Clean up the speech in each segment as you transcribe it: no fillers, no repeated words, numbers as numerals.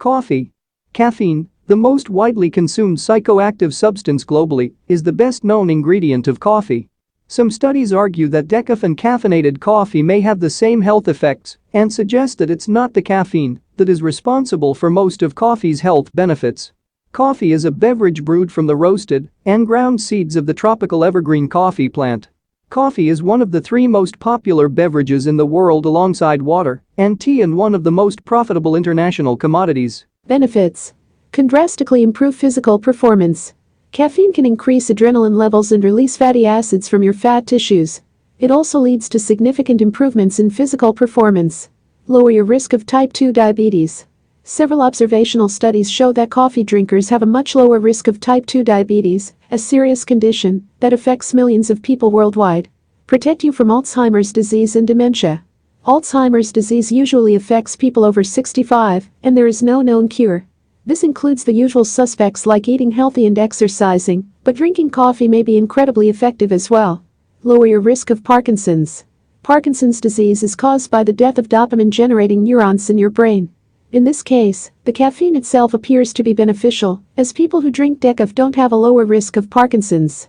Coffee. Caffeine, the most widely consumed psychoactive substance globally, is the best-known ingredient of coffee. Some studies argue that decaf caffeinated coffee may have the same health effects and suggest that it's not the caffeine that is responsible for most of coffee's health benefits. Coffee is a beverage brewed from the roasted and ground seeds of the tropical evergreen coffee plant. Coffee is one of the 3 most popular beverages in the world alongside water and tea and one of the most profitable international commodities. Benefits: can drastically improve physical performance. Caffeine can increase adrenaline levels and release fatty acids from your fat tissues. It also leads to significant improvements in physical performance. Lower your risk of type 2 diabetes. Several observational studies show that coffee drinkers have a much lower risk of type 2 diabetes, a serious condition that affects millions of people worldwide. Protect you from Alzheimer's disease and dementia. Alzheimer's disease usually affects people over 65, and there is no known cure. This includes the usual suspects like eating healthy and exercising, but drinking coffee may be incredibly effective as well. Lower your risk of Parkinson's. Parkinson's disease is caused by the death of dopamine-generating neurons in your brain. In this case, the caffeine itself appears to be beneficial, as people who drink decaf don't have a lower risk of Parkinson's.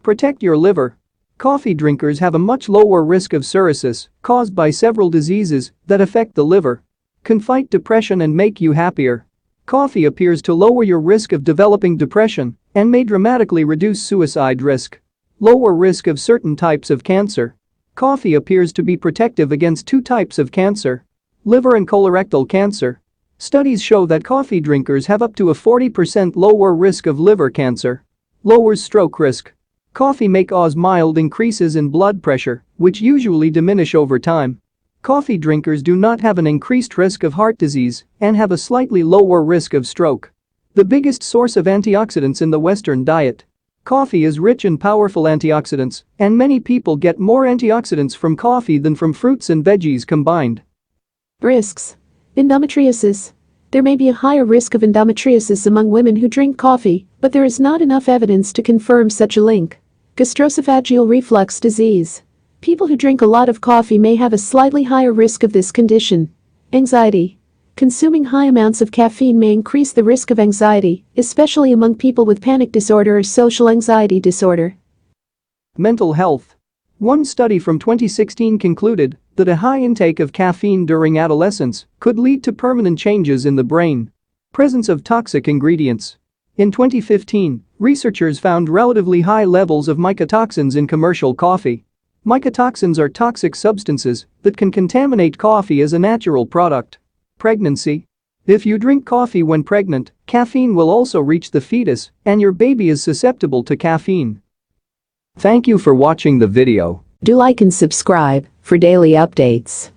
Protect your liver. Coffee drinkers have a much lower risk of cirrhosis, caused by several diseases that affect the liver. Can fight depression and make you happier. Coffee appears to lower your risk of developing depression and may dramatically reduce suicide risk. Lower risk of certain types of cancer. Coffee appears to be protective against 2 types of cancer: liver and colorectal cancer. Studies show that coffee drinkers have up to a 40% lower risk of liver cancer. Lowers stroke risk. Coffee may cause mild increases in blood pressure, which usually diminish over time. Coffee drinkers do not have an increased risk of heart disease and have a slightly lower risk of stroke. The biggest source of antioxidants in the Western diet. Coffee is rich in powerful antioxidants, and many people get more antioxidants from coffee than from fruits and veggies combined. Risks: endometriosis. There may be a higher risk of endometriosis among women who drink coffee, but there is not enough evidence to confirm such a link. Gastroesophageal reflux disease. People who drink a lot of coffee may have a slightly higher risk of this condition. Anxiety. Consuming high amounts of caffeine may increase the risk of anxiety, especially among people with panic disorder or social anxiety disorder. Mental health. One study from 2016 concluded that a high intake of caffeine during adolescence could lead to permanent changes in the brain. Presence of toxic ingredients. In 2015, researchers found relatively high levels of mycotoxins in commercial coffee. Mycotoxins are toxic substances that can contaminate coffee as a natural product. Pregnancy. If you drink coffee when pregnant, caffeine will also reach the fetus, and your baby is susceptible to caffeine. Thank you for watching the video. Do like and subscribe for daily updates.